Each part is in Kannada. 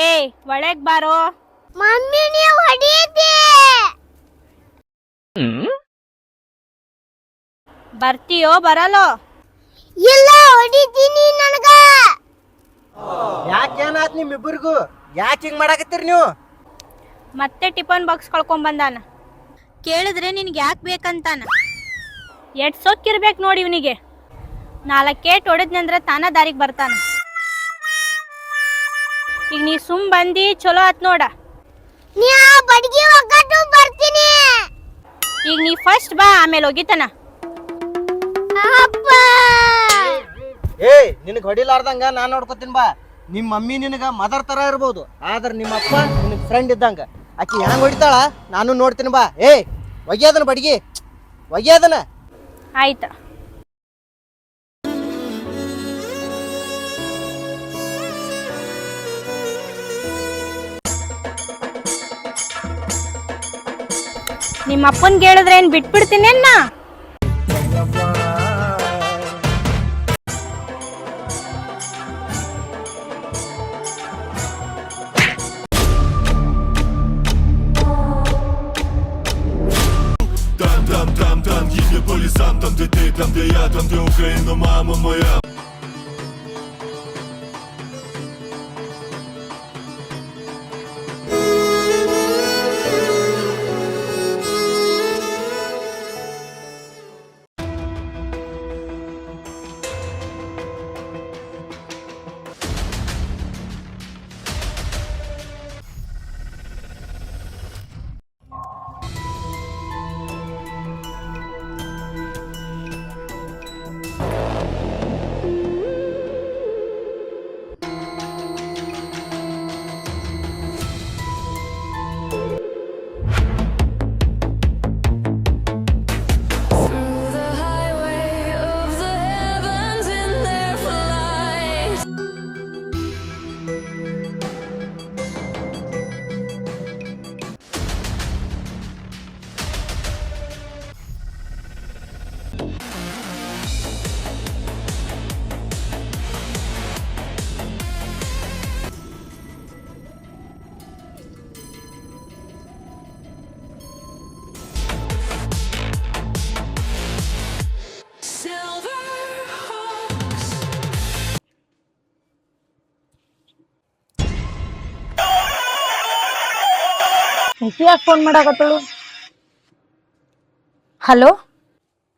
ಏಯ್ ಒಳಗ್ ಬಾರೋ. ಮಮ್ಮಿ ನೀವು ಹೊಡಿಯಿದ್ದಿ. ಬರ್ತೀಯೋ ಬರಲ್ಲೋ? ಇಲ್ಲ ಹೊಡಿತೀನಿ ನನಗ. ಯಾಕೇನಾತ್ ನಿಮ್ಮಿಬ್ಬರಿಗೂ? ಯಾಕೆ ಹಿಂಗ್ ಮಾಡಾಕತ್ತೀರಿ ನೀವು? ಮತ್ತೆ ಟಿಫನ್ ಬಾಕ್ಸ್ ಕಳ್ಕೊಂಡ್ ಬಂದಾನ. ಕೇಳಿದ್ರೆ ನಿನ್ಗೆ ಯಾಕೆ ಬೇಕಂತಾನ. ಎಟ್ ಸೊಕ್ಕಿರ್ಬೇಕು ನೋಡಿ ಇವನಿಗೆ. 4 ಏಟ್ ಹೊಡೆದ್ನಂದ್ರೆ ತಾನ ದಾರಿಗೆ ಬರ್ತಾನ. ಈಗ ನೀ ಸುಮ್ ಬಂದಿ ಚಲೋ ಆತ್ ನೋಡ. ನೀ ಆ ಬಡ್ಗಿ ಒಗ್ಗಟ್ಟು ಬರ್ತೀನಿ. ಈಗ ನೀ ಫಸ್ಟ್ ಬಾ, ಆಮೇಲೆ ಹೋಗಿತಾನ. ಅಪ್ಪ ಏಯ್ ನಿನಗೆ ಹೊಡಿಲಾರ್ದಂಗ ನಾನು ನೋಡ್ಕೊತೀನಿ ಬಾ. ನಿಮ್ಮ ಮಮ್ಮಿ ನಿನಗ ಮದರ್ ತರ ಇರ್ಬೋದು, ಆದ್ರೆ ನಿಮ್ಮ ಅಪ್ಪ ನಿನಗೆ ಫ್ರೆಂಡ್ ಇದ್ದಂಗ. ಆಕಿ ಹೆಂಗ್ ಹೊಡಿತಾಳ ನಾನು ನೋಡ್ತೀನಿ ಬಾ. ಏಯ್ ಒಗ್ಯಾದನ ಬಡ್ಗಿ, ಒಗ್ಯಾದನ. ಆಯ್ತ. ನಿಮ್ಮ ಅಪ್ಪನ್ಗೆ ಹೇಳಿದ್ರೆ ಏನ್ ಬಿಟ್ಬಿಡ್ತೀನಿ ನಾ? Там, їде по лісам, там де ти, там де я, там де Україна, мама моя. ಯಾಕೆ ಫೋನ್ ಮಾಡಾಕತ್ತಳು? ಹಲೋ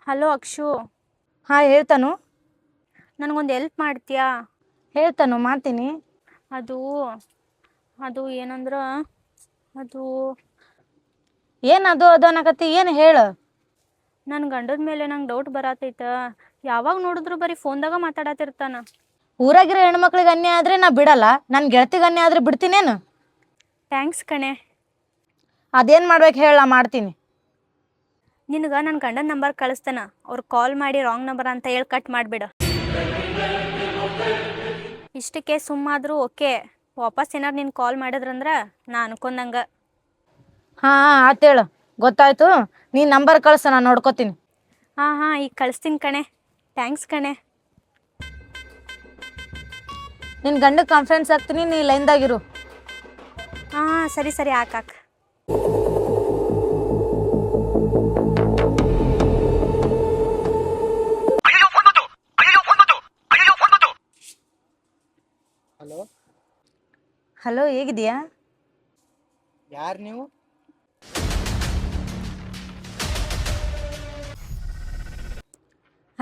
ಹಲೋ ಅಕ್ಷು, ಹಾಂ ಹೇಳ್ತಾನು. ನನಗೊಂದು ಹೆಲ್ಪ್ ಮಾಡ್ತೀಯಾ? ಹೇಳ್ತಾನು ಮಾಡ್ತೀನಿ. ಅದು ಅದು ಏನಂದ್ರೆ ಅದು ಏನದು ಅದು ಅನ್ನಕತ್ತಿ, ಏನು ಹೇಳು. ನನ್ನ ಗಂಡದ ಮೇಲೆ ನಂಗೆ ಡೌಟ್ ಬರತೈತ. ಯಾವಾಗ ನೋಡಿದ್ರು ಬರೀ ಫೋನ್ದಾಗ ಮಾತಾಡತಿರ್ತಾನ. ಊರಾಗಿರೋ ಹೆಣ್ಮಕ್ಳಿಗೆ ಅನ್ಯಾಯ ಆದ್ರೆ ನಾ ಬಿಡಲ್ಲ, ನನ್ನ ಗೆಳತಿಗೆ ಅನ್ಯಾಯ ಆದ್ರೆ ಬಿಡ್ತೀನೇನು? ಥ್ಯಾಂಕ್ಸ್ ಕಣೆ. ಅದೇನು ಮಾಡ್ಬೇಕು ಹೇಳ, ಮಾಡ್ತೀನಿ. ನಿನಗೆ ನನ್ನ ಗಂಡನ ನಂಬರ್ ಕಳಿಸ್ತಾನ, ಅವ್ರು ಕಾಲ್ ಮಾಡಿ ರಾಂಗ್ ನಂಬರ್ ಅಂತ ಹೇಳಿ ಕಟ್ ಮಾಡಿಬಿಡು. ಇಷ್ಟಕ್ಕೆ ಸುಮ್ಮಾದರೂ ಓಕೆ. ವಾಪಸ್ ಏನಾರು ನೀನು ಕಾಲ್ ಮಾಡಿದ್ರಂದ್ರೆ ನಾ ಅನ್ಕೊಂಡಂಗೆ. ಹಾಂ ಆತು ಹೇಳು, ಗೊತ್ತಾಯ್ತು. ನೀನು ನಂಬರ್ ಕಳಿಸ, ನಾನು ನೋಡ್ಕೋತೀನಿ. ಹಾಂ ಈಗ ಕಳಿಸ್ತೀನಿ ಕಣೆ. ಥ್ಯಾಂಕ್ಸ್ ಕಣೆ. ನಿನ್ನ ಗಂಡಕ್ಕೆ ಕಾನ್ಫಿಡೆನ್ಸ್ ಆಗ್ತೀನಿ, ನೀ ಲೈನ್ದಾಗಿರು. ಹಾಂ ಸರಿ ಹಾಕಾಕ. ಹಲೋ, ಹಲೋ ಹೇಗಿದೆಯಾ? ಯಾರು ನೀವು?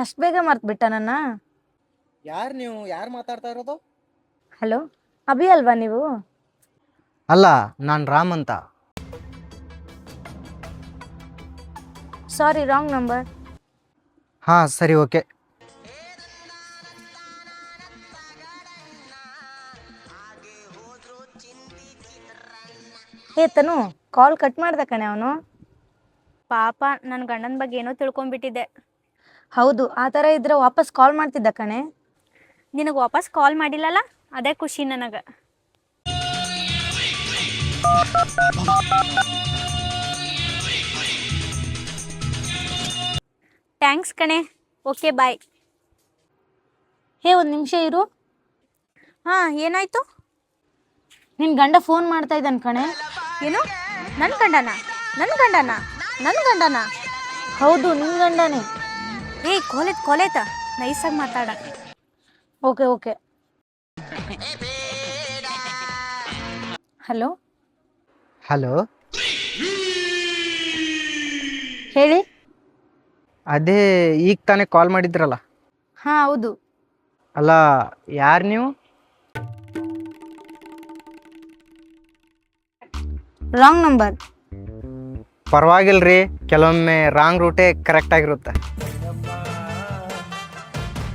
ಅಷ್ಟು ಬೇಗ ಮರ್ತ್ಬಿಟ್ಟ ನನ್ನ? ಯಾರು ನೀವು? ಯಾರು ಮಾತಾಡ್ತಾ ಇರೋದು? ಹಲೋ, ಅಭಿ ಅಲ್ವಾ ನೀವು? ಅಲ್ಲ, ನಾನು ರಾಮ್ ಅಂತ. ಸಾರಿ, ರಾಂಗ್ ನಂಬರ್. ಹಾಂ ಸರಿ, ಓಕೆ. ಹೇ ತನು, ಕಾಲ್ ಕಟ್ ಮಾಡ್ದ ಕಣೆ ಅವನು. ಪಾಪ, ನನ್ನ ಗಂಡನ ಬಗ್ಗೆ ಏನೋ ತಿಳ್ಕೊಂಬಿಟ್ಟಿದ್ದೆ. ಹೌದು, ಆ ಥರ ಇದ್ರೆ ವಾಪಸ್ ಕಾಲ್ ಮಾಡ್ತಿದ್ದ ಕಣೆ. ನಿನಗೆ ವಾಪಸ್ ಕಾಲ್ ಮಾಡಿಲ್ಲಲ್ಲ, ಅದೇ ಖುಷಿ ನನಗೆ. ಥ್ಯಾಂಕ್ಸ್ ಕಣೆ. Okay bye. ಹೇ ಒಂದು ನಿಮಿಷ ಇರು. ಹಾಂ ಏನಾಯಿತು? ನಿನ್ ಗಂಡ ಫೋನ್ ಮಾಡ್ತಾ ಇದ್ದಾನ ಕಣೆ. ಏನು ನನ್ನ ಗಂಡನ ನನ್ನ ಗಂಡನ ನನ್ನ ಗಂಡನ? ಹೌದು, ನಿನ್ ಗಂಡನೇ. ಏಯ್ ಕೋಲೇತ ನೈಸಾಗಿ ಮಾತಾಡ. Okay okay. ಹಲೋ ಹಲೋ, ಹೇಳಿ. ಅದೇ ಈಗ ತಾನೇ ಕಾಲ್ ಮಾಡಿದ್ರಲ್ಲ. ಹಾ ಹೌದು. ಅಲ್ಲ, ಯಾರು ನೀವು? Wrong number. ಪರವಾಗಿಲ್ರಿ, ಕೆಲವೊಮ್ಮೆ ರಾಂಗ್ ರೂಟೇ ಕರೆಕ್ಟ್ ಆಗಿರುತ್ತೆ.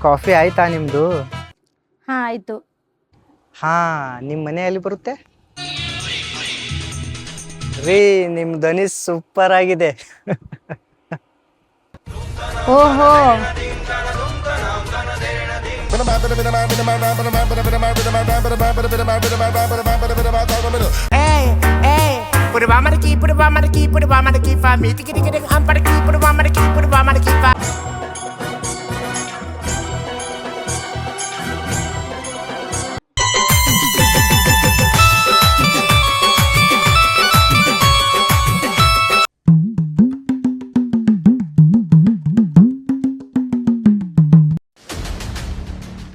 ಕಾಫಿ ಆಯ್ತಾ ನಿಮ್ಮದು? ಹಾ ಆಯ್ತು. ಹಾಂ, ನಿಮ್ಮ ಮನೆ ಎಲ್ಲಿ ಬರುತ್ತೆ? ರೀ, ನಿಮ್ಮ ಧ್ವನಿ ಸೂಪರ್ ಆಗಿದೆ. ಓಹೋ, Put it on my key, put it on my key, put it on my key for me. Tiki tiki tiki, I'm for the key, put it on my key, put it on my key for.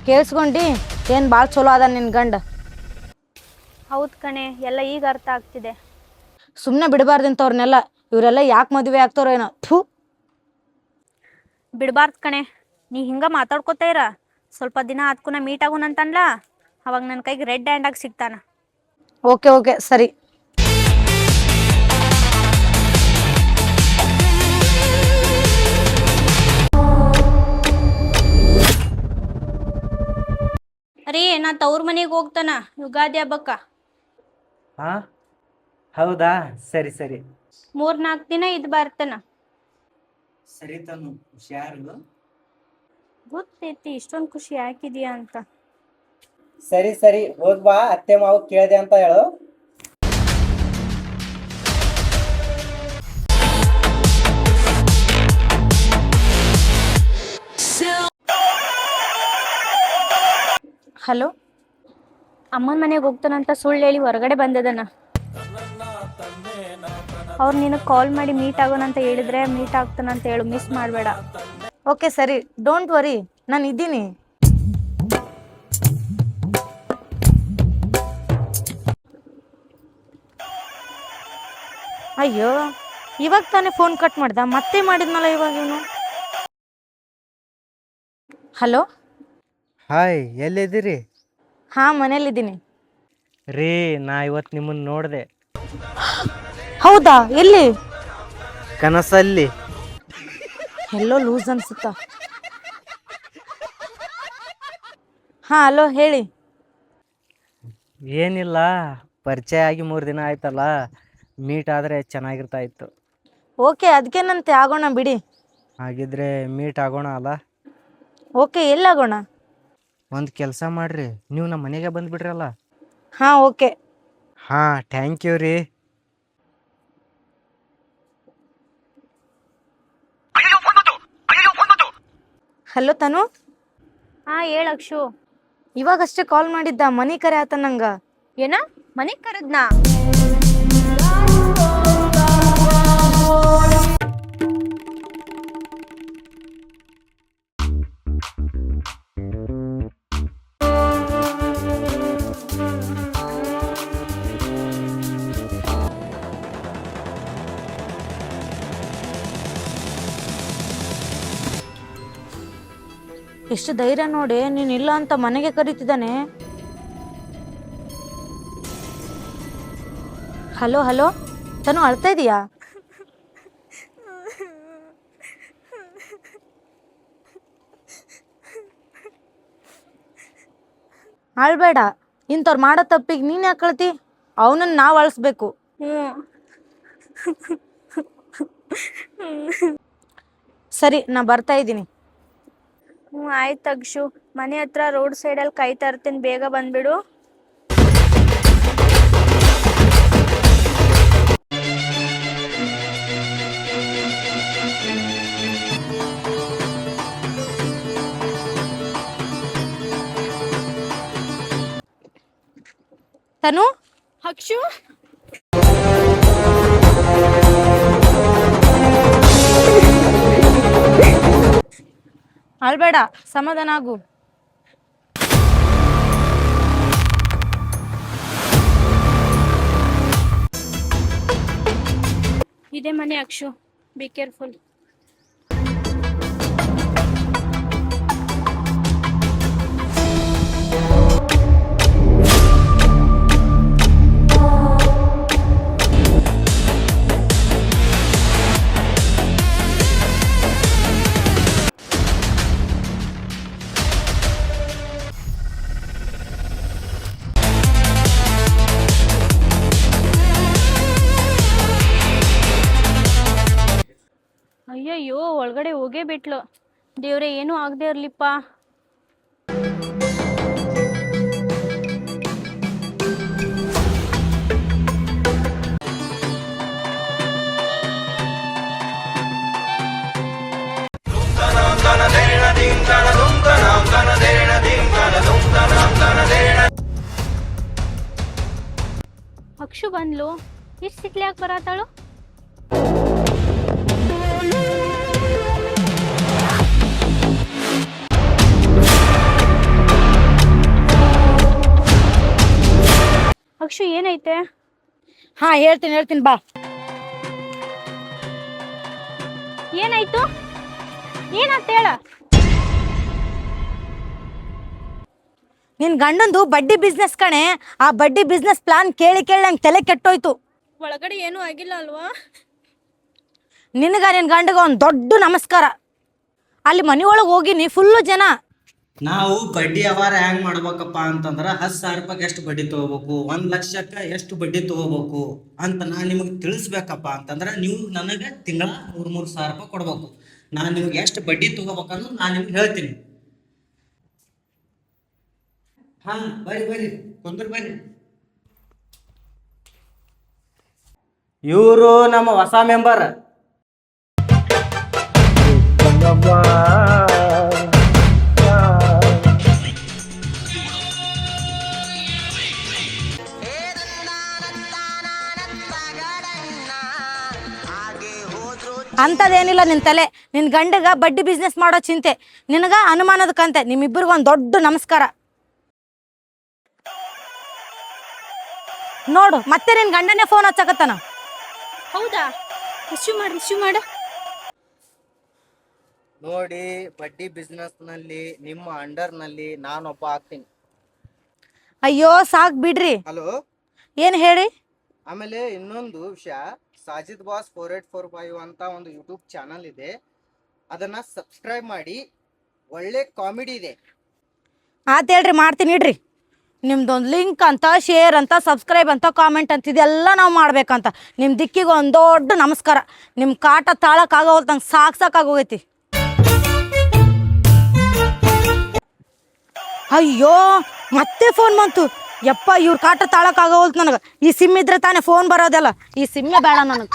ಕೇಳಿಸ್ಕೊಂಡಿ? ಏನ್ ಭಾಳ ಚಲೋ ಅದ ನಿನ್ ಗಂಡ. ಹೌದು ಕಣೆ, ಎಲ್ಲ ಈಗ ಅರ್ಥ ಆಗ್ತಿದೆ. ಸುಮ್ಮನೆ ಬಿಡಬಾರ್ದಿಂತವ್ರನ್ನೆಲ್ಲ. ಇವರೆಲ್ಲ ಯಾಕೆ ಮದುವೆ ಆಗ್ತಾರೋ ಏನೋ. ಥೂ. ಬಿಡಬಾರ್ದು ಕಣೆ, ನೀ ಹಿಂಗೆ ಮಾತಾಡ್ಕೋತಾ ಇರ. ಸ್ವಲ್ಪ ದಿನ ಆದ್ಕೂನ ಮೀಟ್ ಆಗೋಣಂತನ್ಲ, ಅವಾಗ ನನ್ನ ಕೈಗೆ ರೆಡ್ ಹ್ಯಾಂಡಾಗಿ ಸಿಗ್ತಾನ. ಓಕೆ ಓಕೆ ಸರಿ. ರೀ, ನಾ ತವ್ರ ಮನೆಗೆ ಹೋಗ್ತಾನ ಯುಗಾದಿ ಹಬ್ಬಕ್ಕ. ಹಾಂ, ಹೌದಾ? ಸರಿ ಸರಿ 3-4 ದಿನ ಇದ್ ಬರ್ತಾನ. ಸರಿ ತನು, ಹುಷಾರು. ಗೊತ್ತೈತಿ ಇಷ್ಟೊಂದು ಖುಷಿ ಯಾಕಿದೀಯಾ ಅಂತ. ಸರಿ ಸರಿ, ಹೋಗ್ಬಾ. ಅತ್ತೆ ಮಾವು ಕೇಳಿದೆ ಅಂತ ಹೇಳು. ಹಲೋ. ಅಮ್ಮನ ಮನೆಗೆ ಹೋಗ್ತಾನಂತ ಸುಳ್ಳು ಹೇಳಿ ಹೊರಗಡೆ ಬಂದದನ. ಅವ್ರು ನಿನಗೆ ಕಾಲ್ ಮಾಡಿ ಮೀಟ್ ಆಗೋಣಂತ ಹೇಳಿದ್ರೆ ಮೀಟ್ ಆಗ್ತಾನಂತ ಹೇಳು, ಮಿಸ್ ಮಾಡಬೇಡ. ಓಕೆ ಸರಿ, ಡೋಂಟ್ ವರಿ, ನಾನು ಇದ್ದೀನಿ. ಅಯ್ಯೋ, ಇವಾಗ ತಾನೇ ಫೋನ್ ಕಟ್ ಮಾಡ್ದ, ಮತ್ತೆ ಮಾಡಿದ್ನಲ್ಲ ಇವಾಗ ಇವನು. ಹಲೋ. ಹಾಯ್, ಎಲ್ಲಿದ್ದೀರಿ? ಹಾ, ಮನೇಲಿದ್ದೀನಿ. ರೀ, ನಾ ಇವತ್ತು ನಿಮ್ಮನ್ನು ನೋಡಿದೆ. ಹೌದಾ? ಎಲ್ಲಿ? ಕನಸಲ್ಲಿ. ಎಲ್ಲೋ ಲೂಸ್ ಅನ್ಸುತ್ತಾ. ಹಾ ಹಲೋ, ಹೇಳಿ. ಏನಿಲ್ಲ, ಪರಿಚಯ ಆಗಿ 3 ದಿನ ಆಯ್ತಲ್ಲ, ಮೀಟ್ ಆದರೆ ಚೆನ್ನಾಗಿರ್ತಾ ಇತ್ತು. ಓಕೆ, ಅದಕ್ಕೇನಂತೆ, ಆಗೋಣ ಬಿಡಿ. ಹಾಗಿದ್ರೆ ಮೀಟ್ ಆಗೋಣ ಅಲ್ಲ? ಓಕೆ, ಎಲ್ಲಾಗೋಣ? ಒಂದು ಕೆಲಸ ಮಾಡ್ರಿ, ನೀವು ನಮ್ಮ ಮನೆಗೆ ಬಂದುಬಿಡ್ರಲ್ಲ. ಹಾ ಓಕೆ. ಹಾಂ, ಥ್ಯಾಂಕ್ ಯು ರೀ. ಹಲೋ ತನು. ಹಾ, ಹೇಳ ಅಕ್ಷು. ಇವಾಗಷ್ಟೇ ಕಾಲ್ ಮಾಡಿದ್ದ, ಮನಿ ಕರೆ ಆತ ನಂಗ. ಏನ ಮನೆಗೆ ಕರೆದ್ನಾ? ಎಷ್ಟು ಧೈರ್ಯ ನೋಡಿ, ನೀನ್ ಇಲ್ಲ ಅಂತ ಮನೆಗೆ ಕರೀತಿದ್ದಾನೆ. ಹಲೋ ಹಲೋ, ತನು ಅಳ್ತಾ ಇದೀಯಾ? ಅಳ್ಬೇಡ, ಇಂಥವ್ರು ಮಾಡೋ ತಪ್ಪಿಗೆ ನೀನ್ ಯಾಕೆ ಅಳ್ತಿ? ಅವನನ್ನ ನಾವು ಅಳಿಸ್ಬೇಕು. ಸರಿ, ನಾ ಬರ್ತಾ ಇದ್ದೀನಿ. ಆಯ್ತು ಅಕ್ಷು, ಮನೆ ಹತ್ರ ರೋಡ್ ಸೈಡಲ್ಲಿ ಕಾಯ್ತಾ ಇರ್ತೀನಿ, ಬೇಗ ಬಂದ್ಬಿಡು. ತನು, ಅಕ್ಷು ಅಳ್ಬೇಡ, ಸಮಾಧಾನ ಆಗು. ಇದೇ ಮನೆ ಅಕ್ಷು, ಬಿ ಕೇರ್ಫುಲ್. ಅಯ್ಯಯ್ಯೋ, ಒಳಗಡೆ ಹೋಗೇ ಬಿಟ್ಲು. ದೇವ್ರೆ, ಏನೂ ಆಗದೆ ಇರ್ಲಿಪ್ಪ. ಅಕ್ಷು ಬಂದ್ಲು. ಇಷ್ಟು ಸಿಕ್ಲಿ ಯಾಕೆ ಬರತ್ತಾಳು? ಅಕ್ಷು ಏನೈತೆ? ಹಾ, ಹೇಳ್ತೀನಿ ಬಾ. ಏನಾಯ್ತು? ಏನಾಯ್ತು ಹೇಳ. ನಿನ್ ಗಂಡಂದು ಬಡ್ಡಿ ಬಿಸ್ನೆಸ್ ಕಣೆ. ಆ ಬಡ್ಡಿ ಬಿಸ್ನೆಸ್ ಪ್ಲಾನ್ ಕೇಳಿ ನಂಗೆ ತಲೆ ಕೆಟ್ಟೋಯ್ತು. ಒಳಗಡೆ ಏನೂ ಆಗಿಲ್ಲ ಅಲ್ವಾ? ನಿನಗ ನಿನ್ ಗಂಡಗ ಒಂದು ದೊಡ್ಡ ನಮಸ್ಕಾರ. ಅಲ್ಲಿ ಮನೆಯೊಳಗೆ ಹೋಗಿನಿ, ಫುಲ್ಲು ಜನ. ನಾವು ಬಡ್ಡಿ ವ್ಯವಹಾರ ಹೆಂಗ್ ಮಾಡ್ಬೇಕಪ್ಪ ಅಂತಂದ್ರ 10,000 ರೂಪಾಯಿಗೆ ಎಷ್ಟು ಬಡ್ಡಿ ತಗೋಬೇಕು, 1 ಲಕ್ಷಕ್ಕೆ ಎಷ್ಟು ಬಡ್ಡಿ ತಗೋಬೇಕು ಅಂತ ನಾನು ನಿಮಗೆ ತಿಳಿಸ್ಬೇಕಪ್ಪ ಅಂತಂದ್ರ ನೀವು ನನಗೆ ತಿಂಗಳ 3,000 ರೂಪಾಯಿ ಕೊಡ್ಬೇಕು. ನಾನು ನಿಮ್ಗೆ ಎಷ್ಟು ಬಡ್ಡಿ ತಗೋಬೇಕಂದ್ರೆ ನಾನು ನಿಮ್ಗೆ ಹೇಳ್ತೀನಿ. ಹಾ, ಬರ್ರಿ ಕುಂದ್ರ ಬರ್ರಿ. ಇವರು ನಮ್ಮ ಹೊಸ ಮೆಂಬರ್. ಅಂಥದ್ದೇನಿಲ್ಲ ನಿನ್ ತಲೆ. ನಿನ್ ಗಂಡಗ ಬಡ್ಡಿ ಬಿಸ್ನೆಸ್ ಮಾಡೋ ಚಿಂತೆ, ನಿನಗ ಅನುಮಾನದ ಕಂತೆ. ನಿಮ್ಮಿಬ್ಬರಿಗೂ ಒಂದು ದೊಡ್ಡ ನಮಸ್ಕಾರ. ನೋಡು, ಮತ್ತೆ ನಿನ್ ಗಂಡನೇ ಫೋನ್ ಹಚ್ಚಕತ್ತಾನ. ಹೌದಾ? ರಿಸೀವ್ ಮಾಡು. ನೋಡಿ, ಬಡ್ಡಿ ಬಿಸ್ನೆಸ್ ನಲ್ಲಿ ನಿಮ್ಮ ಅಂಡರ್ ನಲ್ಲಿ ನಾನೊಬ್ಬ ಆಗ್ತೀನಿ. ಅಯ್ಯೋ ಸಾಕ್ ಬಿಡ್ರಿ. ಹಲೋ, ಏನ್ ಹೇಳಿ? ಆಮೇಲೆ ಇನ್ನೊಂದು ವಿಷಯ, ಸಾಜಿದ್ ಬಾಸ್ 4845 ಅಂತ ಒಂದು ಯೂಟ್ಯೂಬ್ ಚಾನಲ್ ಇದೆ, ಅದನ್ನ ಸಬ್ಸ್ಕ್ರೈಬ್ ಮಾಡಿ. ಒಳ್ಳೆ ಕಾಮಿಡಿ ಇದೆ. ಆತ ಹೇಳ್ರಿ, ಮಾಡ್ತೀನಿ ಇಡ್ರಿ. ನಿಮ್ದೊಂದು ಲಿಂಕ್ ಅಂತ, ಶೇರ್ ಅಂತ, ಸಬ್ಸ್ಕ್ರೈಬ್ ಅಂತ, ಕಾಮೆಂಟ್ ಅಂತ ಇದೆಲ್ಲ ನಾವು ಮಾಡ್ಬೇಕಂತ. ನಿಮ್ಮ ದಿಕ್ಕಿಗೆ ಒಂದು ದೊಡ್ಡ ನಮಸ್ಕಾರ. ನಿಮ್ಮ ಕಾಟ ತಾಳಕ್ಕಾಗೋಲ್ ನಂಗೆ ಸಾಕಾಗೋಗೈತಿ. ಅಯ್ಯೋ, ಮತ್ತೆ ಫೋನ್ ಬಂತು. ಯಪ್ಪ, ಇವ್ರ ಕಾಟ ತಾಳಕ್ಕಾಗೋಲ್ತು ನನಗೆ. ಈ ಸಿಮ್ ಇದ್ರೆ ತಾನೇ ಫೋನ್ ಬರೋದಲ್ಲ. ಈ ಸಿಮ್ಮೆ ಬೇಡ ನನಗೆ.